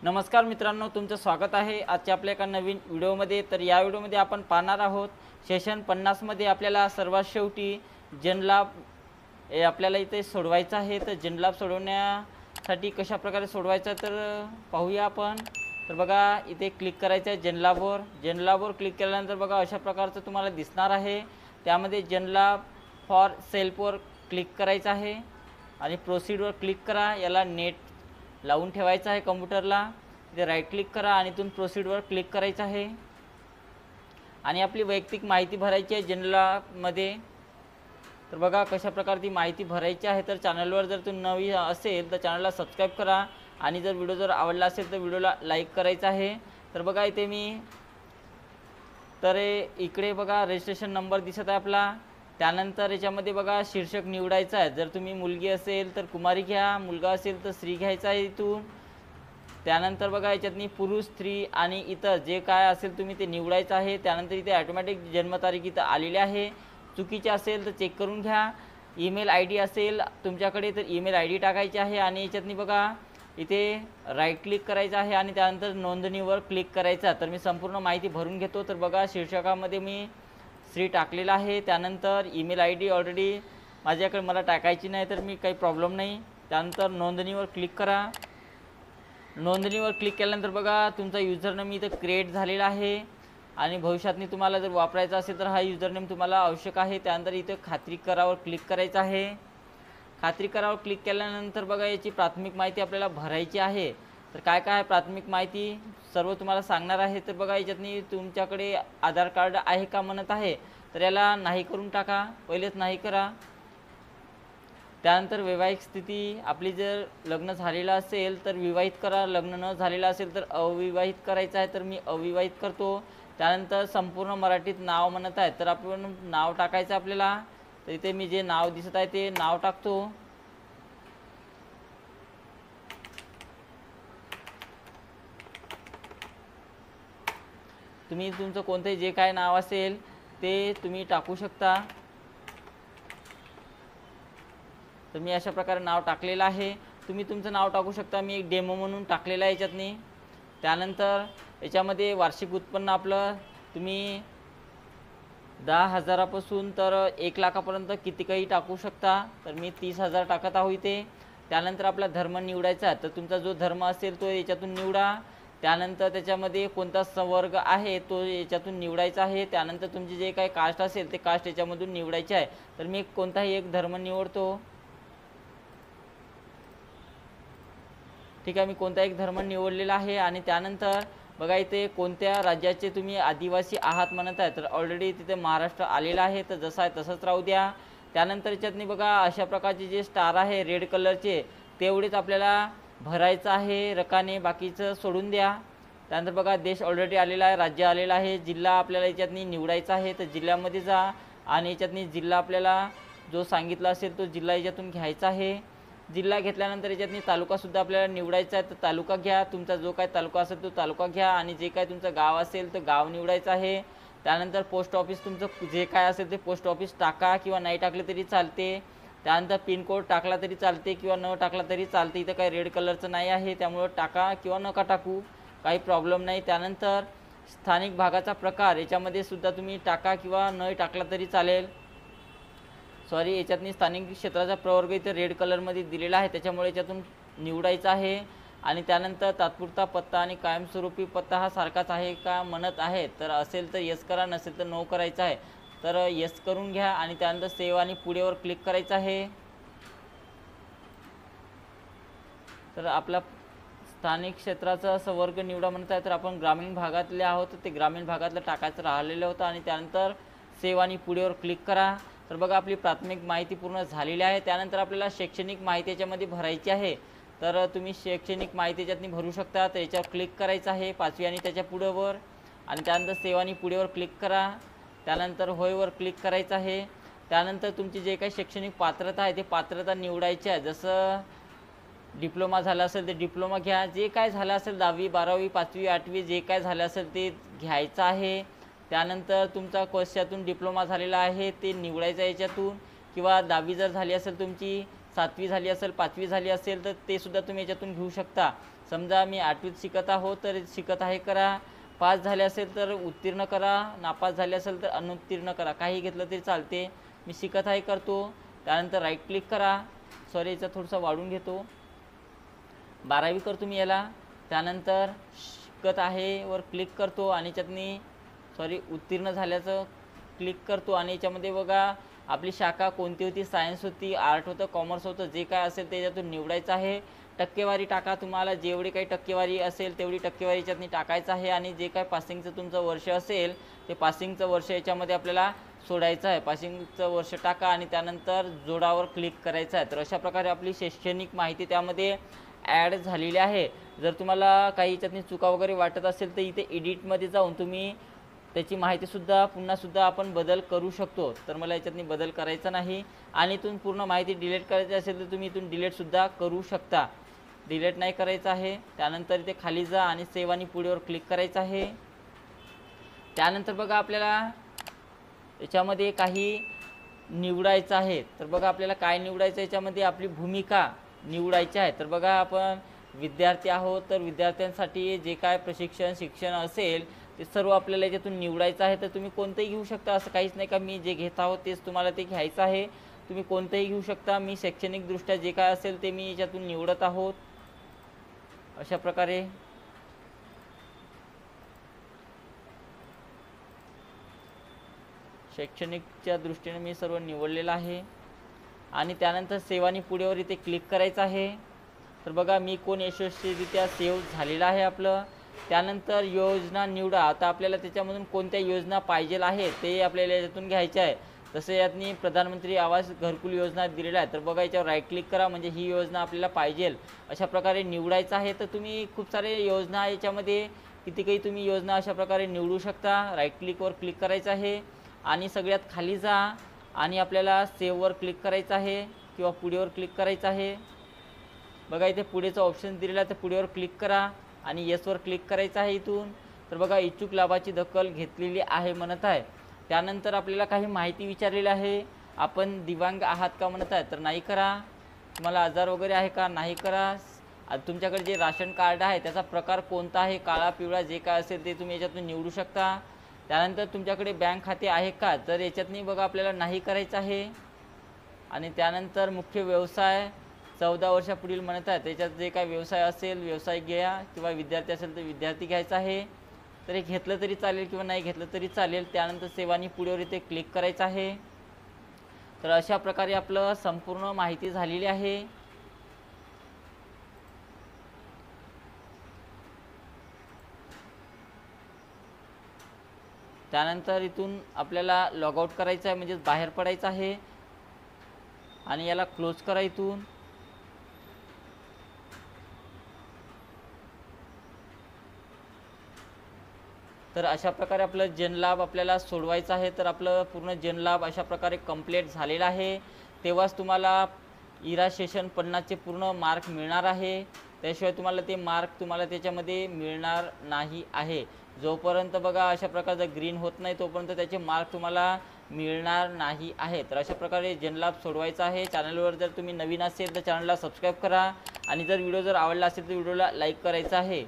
नमस्कार मित्रांनो, तुमचं स्वागत आहे आजच्या आपल्या एका नवीन व्हिडिओमध्ये। तर या व्हिडिओमध्ये आपण पाहणार आहोत सेशन 50 मध्ये आपल्याला सर्वात शेवटी जनलाभ हे आपल्याला इथे सोडवायचं आहे। तर जनलाभ सोडवण्यासाठी कशा प्रकारे सोडवायचा तर पाहूया आपण। तर बघा इथे क्लिक करायचं आहे जनलाभवर क्लिक केल्यानंतर बघा अशा प्रकारचं तुम्हाला दिसणार आहे। त्यामध्ये जनलाभ फॉर सेल्फवर क्लिक करायचं आहे आणि प्रोसीडवर क्लिक करा। याला नेट लावून ठेवायचं आहे कम्प्युटरला। इथे राईट क्लिक करा आणि इथून प्रोसीडवर क्लिक करायचं आहे आणि आपली वैयक्तिक माहिती भरायची आहे जनलाभमध्ये। तर बघा कशा प्रकारे ती माहिती भरायची आहे। तर चॅनलवर जर तुम्ही नवी असेल तर चॅनलला सबस्क्राईब करा आणि जर व्हिडिओ जर आवडला असेल तर व्हिडिओला लाईक करायचं आहे। तर बघा इथे मी इकडे बघा रजिस्ट्रेशन नंबर दिसत आहे आपला। त्यानंतर याच्यामध्ये बघा शीर्षक निवडायचं आहे। जर तुम्ही मुलगी असेल तर कुमारी घ्या, मुलगा असेल तर स्त्री घ्यायचा आहे इथून। त्यानंतर बघा याच्यातनी पुरुष, स्त्री आणि इतर जे काय असेल तुम्ही ते निवडायचं आहे। त्यानंतर इथे ऑटोमॅटिक जन्मतारीख इथं आलेली आहे। चुकीचे असेल तर चेक करून घ्या। ईमेल आय डी असेल तुमच्याकडे तर ईमेल आय डी टाकायची आहे आणि याच्यातनी बघा इथे राईट क्लिक करायचं आहे आणि त्यानंतर नोंदणीवर क्लिक करायचा। तर मी संपूर्ण माहिती भरून घेतो। तर बघा शीर्षकामध्ये मी स्त्री टाकलेला आहे। त्यानंतर ईमेल आय डी ऑलरेडी माझ्याकडे मला टाकायची नाही तर मी काही प्रॉब्लेम नाही। त्यानंतर नोंदणीवर क्लिक करा। नोंदणीवर क्लिक केल्यानंतर बघा तुमचा युजरनेम इथं क्रिएट झालेला आहे आणि भविष्यातनी तुम्हाला जर वापरायचा असेल तर हा युजरनेम तुम्हाला आवश्यक आहे। त्यानंतर इथे खात्री करावर क्लिक करायचं आहे। खात्री करावर क्लिक केल्यानंतर बघा याची प्राथमिक माहिती आपल्याला भरायची आहे। तर काय काय आहे प्राथमिक माहिती सर्व तुम्हाला सांगणार आहे। तर बघा याच्यातनी तुमच्याकडे आधार कार्ड आहे का म्हणत आहे, तर याला नाही करून टाका, पहिलेच नाही करा। त्यानंतर वैवाहिक स्थिती आपली जर लग्न झालेलं असेल तर विवाहित करा, लग्न न झालेलं असेल तर अविवाहित करायचं आहे, तर मी अविवाहित करतो। त्यानंतर संपूर्ण मराठीत नाव म्हणत आहे तर आपण नाव टाकायचं आपल्याला। तर इथे मी जे नाव दिसत आहे ते नाव टाकतो। तुम्ही तुमचं कोणतंही जे काय नाव असेल ते तुम्ही टाकू शकता। तर मी अशा प्रकारे नाव टाकलेलं आहे। तुम्ही तुमचं नाव टाकू शकता। मी एक डेमो म्हणून टाकलेलं आहे याच्यातनी। त्यानंतर याच्यामध्ये वार्षिक उत्पन्न आपलं तुम्ही 10,000 पासून तर 1 लाखापर्यंत किती काही टाकू शकता। तर मी 30,000 टाकत आहो इथे। त्यानंतर आपला धर्म निवडायचा आहे। तर तुमचा जो धर्म असेल तो याच्यातून निवडा। त्यानंतर त्याच्यामध्ये कोणता संवर्ग आहे तो याच्यातून निवडायचा आहे। त्यानंतर तुमची जे काही कास्ट असेल ते कास्ट याच्यामधून निवडायचे आहे। तर मी कोणताही एक धर्म निवडतो। ठीक आहे, मी कोणता एक धर्म निवडलेला आहे आणि त्यानंतर बघा इथे कोणत्या राज्याचे तुम्ही आदिवासी आहात म्हणत आहे, तर ऑलरेडी तिथे महाराष्ट्र आलेला आहे तर जसं आहे तसंच राहू द्या। त्यानंतर याच्यातनी बघा अशा प्रकारचे जे स्टार आहे रेड कलरचे तेवढेच आपल्याला भरायचं आहे रकाने, बाकीचं सोडून द्या। त्यानंतर बघा देश ऑलरेडी आलेला आहे, राज्य आलेलं आहे, जिल्हा आपल्याला याच्यातनी निवडायचा आहे तर जिल्ह्यामध्ये जा आणि याच्यातनी जिल्हा आपल्याला जो सांगितला असेल तो जिल्हा याच्यातून घ्यायचा आहे। जिल्हा घेतल्यानंतर याच्यातनी तालुकासुद्धा आपल्याला निवडायचा आहे तर तालुका घ्या। तुमचा जो काय तालुका असेल तो तालुका घ्या आणि जे काय तुमचं गाव असेल तर गाव निवडायचं आहे। त्यानंतर पोस्ट ऑफिस तुमचं जे काय असेल ते पोस्ट ऑफिस टाका किंवा नाही टाकले तरी चालते। त्यानंतर पिनकोड टाकला तरी चालते किंवा न टाकला तरी चालते। इथं काही रेड कलरचं नाही आहे त्यामुळं टाका किंवा नका टाकू, काही प्रॉब्लेम नाही। त्यानंतर स्थानिक भागाचा प्रकार याच्यामध्ये सुद्धा तुम्ही टाका किंवा न टाकला तरी चालेल। सॉरी, याच्यातनी स्थानिक क्षेत्राचा प्रवर्ग इथे रेड कलरमध्ये दिलेला आहे त्याच्यामुळे याच्यातून निवडायचा आहे। आणि त्यानंतर तात्पुरता पत्ता आणि कायमस्वरूपी पत्ता हा सारखाच आहे का म्हणत आहे, तर असेल तर येस करा, नसेल तर नो करायचं आहे। तर येस करून घ्या आणि त्यानंतर सेव्ह आणि पुढेवर क्लिक करायचं आहे। तर आपला स्थानिक क्षेत्राचा संवर्ग निवडा म्हणत आहे तर आपण ग्रामीण भागातले आहोत तर ते ग्रामीण भागातलं टाकायचं राहिलेलं होतं आणि त्यानंतर सेव्ह आणि पुढेवर क्लिक करा। तर बघा आपली प्राथमिक माहिती पूर्ण झालेली आहे। त्यानंतर आपल्याला शैक्षणिक माहिती याच्यामध्ये भरायची आहे तर तुम्ही शैक्षणिक माहिती याच्यातनी भरू शकता। तर याच्यावर क्लिक करायचं आहे 5वी आणि त्याच्या पुढेवर आणि त्यानंतर सेव्ह आणि पुढेवर क्लिक करा। त्यानंतर होयवर क्लिक करायचं आहे। त्यानंतर तुमची जे काही शैक्षणिक पात्रता आहे ते पात्रता निवडायची आहे। जसं डिप्लोमा झाला असेल तर डिप्लोमा घ्या, जे काय झालं असेल 10वी 12वी 5वी 8वी जे काय झालं असेल ते घ्यायचं आहे। त्यानंतर तुमचा कशातून डिप्लोमा झालेला आहे ते निवडायचं याच्यातून किंवा 10वी जर झाली असेल तुमची 7वी झाली असेल, 5वी झाली असेल तर ते सुद्धा तुम्ही याच्यातून घेऊ शकता. समजा मी 8वीत शिकत आहो तर शिकत आहे करा, पास झाले असेल तर उत्तीर्ण करा, नापास झाले असेल तर अनुत्तीर्ण करा, काही घेतलं तरी चालते. मी शिकत आहे करतो, त्यानंतर राईट क्लिक करा. सॉरी याचा थोडासा वाढून घेतो. 12वी करतो मी याला, त्यानंतर शिकत आहे वर क्लिक करतो आणि याच्यातनी उत्तीर्ण झाल्याचं क्लिक करतो आणि याच्यामध्ये बघा आपली शाखा कोणती होती, सायन्स होती, आर्ट होतं, कॉमर्स होतं, जे काय असेल त्याच्यातून निवडायचं आहे. टक्केवारी टाका, तुम्हाला जेवढी काही टक्केवारी असेल तेवढी टक्केवारी याच्यातनी टाकायचं आहे आणि जे काय पासिंगचं तुमचं वर्ष असेल ते पासिंगचं वर्ष याच्यामध्ये आपल्याला सोडायचं आहे. पासिंगचं वर्ष टाका आणि त्यानंतर जोडावर क्लिक करायचं आहे. तर अशा प्रकारे आपली शैक्षणिक माहिती त्यामध्ये ॲड झालेली आहे. जर तुम्हाला काही याच्यातनी चुका वगैरे वाटत असेल तर इथे एडिटमध्ये जाऊन तुम्ही त्याची माहितीसुद्धा पुन्हा आपण बदल करू शकतो. तर मला याच्यातनी बदल करायचा नाही आणि इथून पूर्ण माहिती डिलीट करायची असेल तर तुम्ही इथून डिलीटसुद्धा करू शकता. डिलीट नाही करायचं आहे. त्यानंतर इथे खाली जा आणि सेव्ह आणि पुढेवर क्लिक करायचं आहे. त्यानंतर बघा आपल्याला याच्यामध्ये काही निवडायचं आहे. तर बघा आपल्याला काय निवडायचं, याच्यामध्ये आपली भूमिका निवडायची आहे. तर बघा आपण विद्यार्थी आहोत तर विद्यार्थ्यांसाठी जे काय प्रशिक्षण शिक्षण असेल ते सर्व आपल्याला याच्यातून निवडायचं आहे. तर तुम्ही कोणतंही घेऊ शकता, असं काहीच नाही का मी जे घेत आहोत तेच तुम्हाला ते घ्यायचं आहे. तुम्ही कोणतंही घेऊ शकता. मी शैक्षणिकदृष्ट्या जे काय असेल ते मी याच्यातून निवडत आहोत. अशा प्रकारे शैक्षणिकच्या दृष्टीने मी सर्व निवडलेलं आहे आणि त्यानंतर सेव्ह आणि पुढेवर इथे क्लिक करायचं आहे. तर बघा मी कोण यशस्वीरित्या सेव्ह झालेलं आहे आपलं. त्यानंतर योजना निवडा. आता आपल्याला त्याच्यामधून कोणत्या योजना पाहिजे आहे ते आपल्याला याच्यातून घ्यायच्या आहे. तसं यातनी प्रधानमंत्री आवास घरकुल योजना दिलेला आहे. तर बघा याच्यावर राईट क्लिक करा म्हणजे ही योजना आपल्याला पाहिजे अशा प्रकारे निवडायचं आहे. तर तुम्ही खूप सारे योजना याच्यामध्ये किती काही तुम्ही योजना अशा प्रकारे निवडू शकता. राईट क्लिकवर क्लिक करायचं आहे आणि सगळ्यात खाली जा आणि आपल्याला सेव्हवर क्लिक करायचं आहे किंवा पुढेवर क्लिक करायचं आहे. बघा इथे पुढेचा ऑप्शन दिलेला आहे तर पुढेवर क्लिक करा आणि येसवर क्लिक करायचं आहे इथून. तर बघा इच्छुक लाभाची दखल घेतलेली आहे म्हणत आहे. त्यानंतर आपल्याला काही माहिती विचारलेली आहे. आपण दिव्यांग आहात का म्हणत आहे तर नाही करा. तुम्हाला आजार वगैरे आहे का नाही करा. तुमच्याकडे जे राशन कार्ड आहे त्याचा प्रकार कोणता आहे, काळा पिवळा जे काय असेल ते तुम्ही याच्यातून निवडू शकता. त्यानंतर तुमच्याकडे बँक खाते आहे का तर याच्यातनी बघा आपल्याला नाही करायचं आहे. आणि त्यानंतर मुख्य व्यवसाय 14 वर्षापुढील म्हणत आहे त्याच्यात जे काय व्यवसाय असेल व्यवसाय घ्या किंवा विद्यार्थी असेल तर विद्यार्थी घ्यायचा आहे. तर हे घेतलं तरी चालेल किंवा नाही घेतलं तरी चालेल. त्यानंतर सेव्ह आणि पुढेवर इथे क्लिक करायचं आहे. तर अशा प्रकारे आपलं संपूर्ण माहिती झालेली आहे. त्यानंतर इथून आपल्याला लॉग आउट करायचं आहे म्हणजे बाहेर पडायचं आहे आणि याला क्लोज करा इथून. तर अशा प्रकारे आपलं जनलाभ आपल्याला सोडवायचं आहे. तर आपलं पूर्ण जनलाभ अशा प्रकारे कंप्लीट झालेला आहे. तेव्हाच तुम्हाला इरा सेशन 50चे पूर्ण मार्क मिळणार आहे. त्याशिवाय तुम्हाला ते मार्क तुम्हाला त्याच्यामध्ये मिळणार नाही आहे. जोपर्यंत बघा अशा प्रकारचं ग्रीन होत नाही तोपर्यंत त्याचे मार्क तुम्हाला मिळणार नाही आहे. तर अशा प्रकारे जनलाभ सोडवायचा आहे. चॅनलवर जर तुम्ही नवीन असेल तर चॅनलला सबस्क्राईब करा आणि जर व्हिडिओ जर आवडला असेल तर व्हिडिओला लाईक करायचा आहे.